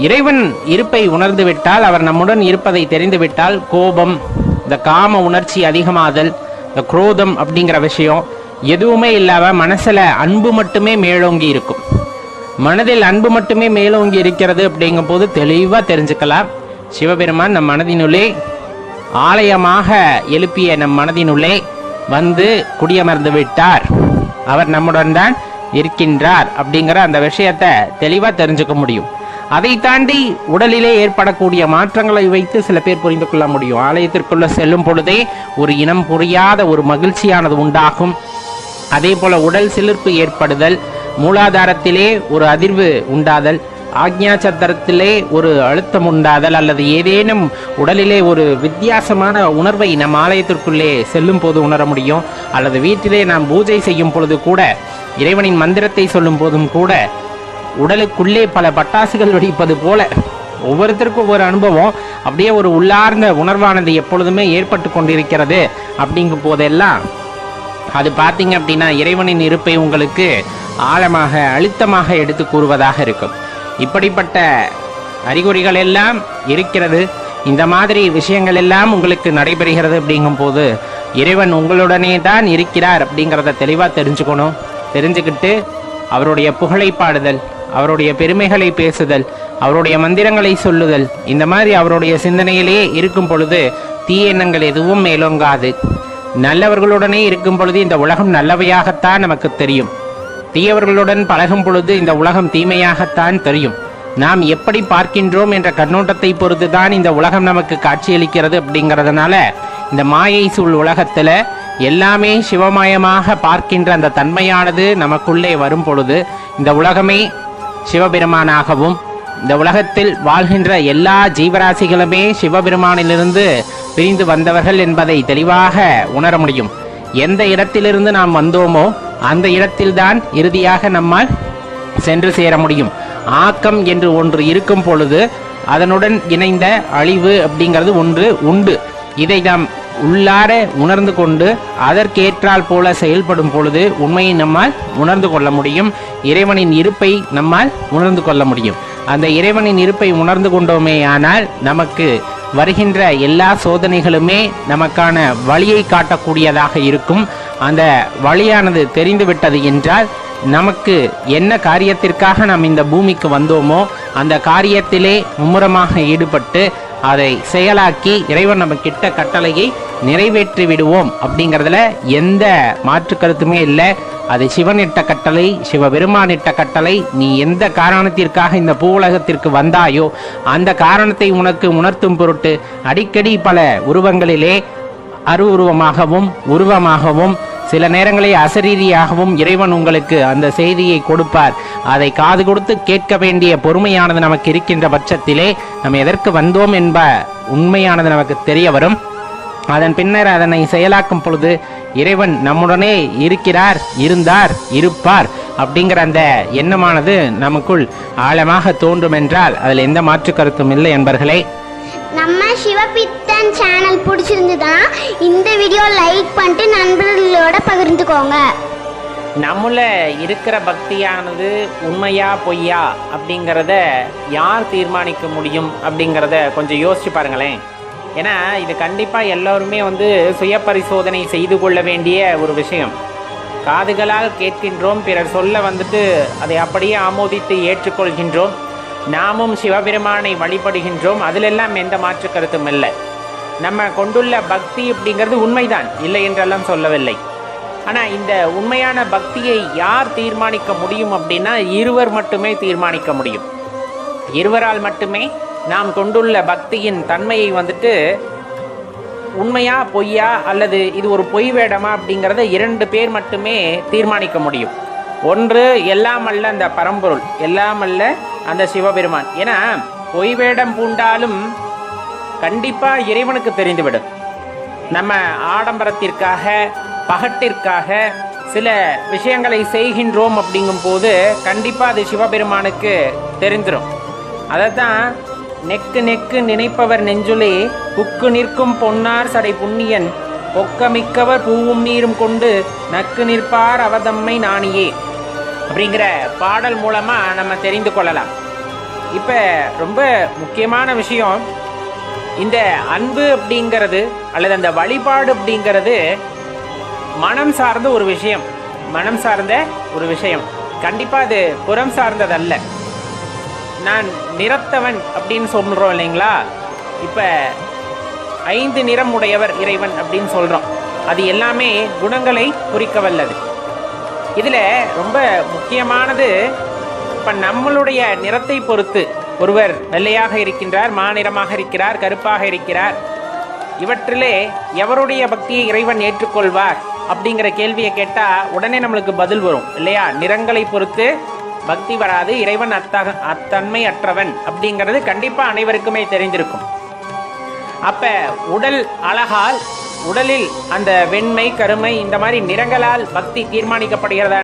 இறைவன் இருப்பை உணர்ந்து விட்டால், அவர் நம்முடன் இருப்பதை தெரிந்துவிட்டால், கோபம், இந்த காம உணர்ச்சி அதிகமாதல், இந்த குரோதம் அப்படிங்கிற விஷயம் எதுவுமே இல்லாம மனசுல அன்பு மட்டுமே மேலோங்கி இருக்கும். மனதில் அன்பு மட்டுமே மேலோங்கி இருக்கிறது அப்படிங்கும் போது தெளிவா தெரிஞ்சுக்கலாம், சிவபெருமான் நம் மனதினுள்ளே ஆலயமாக எழுப்பிய நம் மனதினுள்ளே வந்து குடியமர்ந்து விட்டார், அவர் நம்முடன் தான் இருக்கின்றார் அப்படிங்கிற அந்த விஷயத்தை தெளிவா தெரிஞ்சுக்க முடியும். அதை தாண்டி உடலிலே ஏற்படக்கூடிய மாற்றங்களை வைத்து சில பேர் புரிந்து கொள்ள முடியும். ஆலயத்திற்குள்ள செல்லும் பொழுதே ஒரு இனம் புரியாத ஒரு மகிழ்ச்சியானது உண்டாகும். அதே போல உடல் சிலிர்ப்பு ஏற்படுதல், மூலாதாரத்திலே ஒரு அதிர்வு உண்டாதல், ஆக்ஞா சத்திரத்திலே ஒரு அழுத்தம் உண்டாதல், அல்லது ஏதேனும் உடலிலே ஒரு வித்தியாசமான உணர்வை நம் ஆலயத்திற்குள்ளே செல்லும் போது உணர முடியும். அல்லது வீட்டிலே நாம் பூஜை செய்யும் பொழுது கூட, இறைவனின் மந்திரத்தை சொல்லும் போதும் கூட உடலுக்குள்ளே பல பட்டாசுகள் வெடிப்பது போல ஒவ்வொருத்தருக்கும் ஒவ்வொரு அனுபவம், அப்படியே ஒரு உள்ளார்ந்த உணர்வானது எப்பொழுதுமே ஏற்பட்டு கொண்டிருக்கிறது. அப்படிங்கும் போதெல்லாம் அது பார்த்தீங்க அப்படின்னா இறைவனின் இருப்பை உங்களுக்கு ஆழமாக அழுத்தமாக எடுத்து கூறுவதாக இருக்கும். இப்படிப்பட்ட அறிகுறிகள் எல்லாம் இருக்கிறது, இந்த மாதிரி விஷயங்கள் எல்லாம் உங்களுக்கு நடைபெறுகிறது அப்படிங்கும் போது இறைவன் உங்களுடனே தான் இருக்கிறார் அப்படிங்கிறத தெளிவாக தெரிஞ்சுக்கணும். தெரிஞ்சுக்கிட்டு அவருடைய புகழை பாடுதல், அவருடைய பெருமைகளை பேசுதல், அவருடைய மந்திரங்களை சொல்லுதல், இந்த மாதிரி அவருடைய சிந்தனையிலே இருக்கும் பொழுது தீய எண்ணங்கள் எதுவும் மேலோங்காது. நல்லவர்களுடனே இருக்கும் பொழுது இந்த உலகம் நல்லவையாகத்தான் நமக்கு தெரியும். தீயவர்களுடன் பழகும் பொழுது இந்த உலகம் தீமையாகத்தான் தெரியும். நாம் எப்படி பார்க்கின்றோம் என்ற கண்ணோட்டத்தை பொறுத்துதான் இந்த உலகம் நமக்கு காட்சியளிக்கிறது. அப்படிங்கிறதுனால இந்த மாயை சூழ் உலகத்துல எல்லாமே சிவமயமாக பார்க்கின்ற அந்த தன்மையானது நமக்குள்ளே வரும் பொழுது இந்த உலகமே சிவபெருமானாகவும், இந்த உலகத்தில் வாழ்கின்ற எல்லா ஜீவராசிகளுமே சிவபெருமானிலிருந்து பிரிந்து வந்தவர்கள் என்பதை தெளிவாக உணர முடியும். எந்த இடத்திலிருந்து நாம் வந்தோமோ அந்த இடத்தில்தான் இறுதியாக நம்மால் சென்று சேர முடியும். ஆக்கம் என்று ஒன்று இருக்கும் பொழுது அதனுடன் இணைந்த அழிவு அப்படிங்கிறது ஒன்று உண்டு. இதை நாம் உள்ளார உணர்ந்து கொண்டு அதற்கேற்றால் போல செயல்படும் பொழுது உண்மையை நம்மால் உணர்ந்து கொள்ள முடியும். இறைவனின் இருப்பை நம்மால் உணர்ந்து கொள்ள முடியும். அந்த இறைவனின் இருப்பை உணர்ந்து கொண்டோமே ஆனால் நமக்கு வருகின்ற எல்லா சோதனைகளுமே நமக்கான வழியை காட்டக்கூடியதாக இருக்கும். அந்த வழியானது தெரிந்துவிட்டது என்றால் நமக்கு என்ன காரியத்திற்காக நாம் இந்த பூமிக்கு வந்தோமோ அந்த காரியத்திலே மும்முரமாக ஈடுபட்டு அதை செயலாக்கி இறைவன் நம்ம கிட்ட கட்டளையை நிறைவேற்றி விடுவோம். அப்படிங்கிறதுல எந்த மாற்று கருத்துமே இல்லை. அது சிவனிட்ட கட்டளை, சிவபெருமானிட்ட கட்டளை. நீ எந்த காரணத்திற்காக இந்த பூவுலகத்திற்கு வந்தாயோ அந்த காரணத்தை உனக்கு உணர்த்தும் பொருட்டு அடிக்கடி பல உருவங்களிலே அருவுருவமாகவும் உருவமாகவும் சில நேரங்களே அசரீதியாகவும் இறைவன் உங்களுக்கு அந்த செய்தியை கொடுப்பார். அதை காது கொடுத்து கேட்க வேண்டிய பொறுமையானது நமக்கு இருக்கின்ற பட்சத்திலே நம்ம எதற்கு வந்தோம் என்ப உண்மையானது நமக்கு தெரிய வரும். அதன் பின்னர் அதனை செயலாக்கும் பொழுது இறைவன் நம்முடனே இருக்கிறார், இருந்தார், இருப்பார் அப்படிங்கிற அந்த எண்ணமானது நமக்குள் ஆழமாக தோன்றும் என்றால் அதில் எந்த மாற்று கருத்தும் இல்லை என்பர்களே. நம்ம சிவபித்தன் சேனல் பிடிச்சிருந்ததுன்னா இந்த வீடியோ லைக் பண்ணிட்டு நண்பர்களோட பகிர்ந்துக்கோங்க. நம்மள இருக்கிற பக்தியானது உண்மையா பொய்யா அப்படிங்கிறத யார் தீர்மானிக்க முடியும் அப்படிங்கிறத கொஞ்சம் யோசிச்சு பாருங்களேன். ஏன்னா இது கண்டிப்பாக எல்லோருமே சுய பரிசோதனை செய்து கொள்ள வேண்டிய ஒரு விஷயம். காதுகளால் கேட்கின்றோம், பிறர் சொல்ல அதை அப்படியே ஆமோதித்து ஏற்றுக்கொள்கின்றோம். நாமும் சிவபெருமானை வழிபடுகின்றோம், அதிலெல்லாம் எந்த மாற்று கருத்தும் இல்லை. நம்ம கொண்டுள்ள பக்தி அப்படிங்கிறது உண்மைதான், இல்லை என்றெல்லாம் சொல்லவில்லை. ஆனால் இந்த உண்மையான பக்தியை யார் தீர்மானிக்க முடியும் அப்படின்னா இருவர் மட்டுமே தீர்மானிக்க முடியும். இருவரால் மட்டுமே நாம் கொண்டுள்ள பக்தியின் தன்மையை உண்மையா பொய்யா அல்லது இது ஒரு பொய் வேடமா அப்படிங்கிறத 2 பேர் மட்டுமே தீர்மானிக்க முடியும். ஒன்று எல்லாம் அல்ல அந்த பரம்பொருள், எல்லாம் அல்ல அந்த சிவபெருமான். ஏன்னா பொய் வேடம் பூண்டாலும் கண்டிப்பாக இறைவனுக்கு தெரிந்துவிடும். நம்ம ஆடம்பரத்திற்காக பகட்டிற்காக சில விஷயங்களை செய்கின்றோம் அப்படிங்கும் போது கண்டிப்பாக அது சிவபெருமானுக்கு தெரிந்துடும். அதை தான் நெக்கு நெக்கு நினைப்பவர் நெஞ்சுலே புக்கு நிற்கும் பொன்னார் சடை புண்ணியன் பொக்கமிக்கவர் பூவும் நீரும் கொண்டு நக்கு நிற்பார் அவதம்மை நாணியே அப்படிங்கிற பாடல் மூலமாக நம்ம தெரிந்து கொள்ளலாம். இப்போ ரொம்ப முக்கியமான விஷயம், இந்த அன்பு அப்படிங்கிறது அல்லது அந்த வழிபாடு அப்படிங்கிறது மனம் சார்ந்த ஒரு விஷயம். மனம் சார்ந்த ஒரு விஷயம், கண்டிப்பாக அது புறம் சார்ந்ததல்ல. நான் நிறத்தவன் அப்படின்னு சொல்கிறோம் இல்லைங்களா? இப்போ 5 நிறம் உடையவர் இறைவன் அப்படின்னு சொல்கிறோம். அது எல்லாமே குணங்களை குறிக்க வல்லது. இதில் ரொம்ப முக்கியமானது, இப்போ நம்மளுடைய நிறத்தை பொறுத்து ஒருவர் வெள்ளையாக இருக்கின்றார், மாநிறமாக இருக்கிறார், கருப்பாக இருக்கிறார். இவற்றிலே எவருடைய பக்தியை இறைவன் ஏற்றுக்கொள்வார் அப்படிங்கிற கேள்வியை கேட்டால் உடனே நம்மளுக்கு பதில் வரும் இல்லையா? நிறங்களை பொறுத்து பக்தி வராது, இறைவன் அத்தன்மை அற்றவன் அப்படிங்கிறது கண்டிப்பாக அனைவருக்குமே தெரிந்திருக்கும். அப்போ உடல் அழகால், உடலில் அந்த வெண்மை கருமை இந்த மாதிரி நிறங்களால் பக்தி தீர்மானிக்கப்படுகிறதா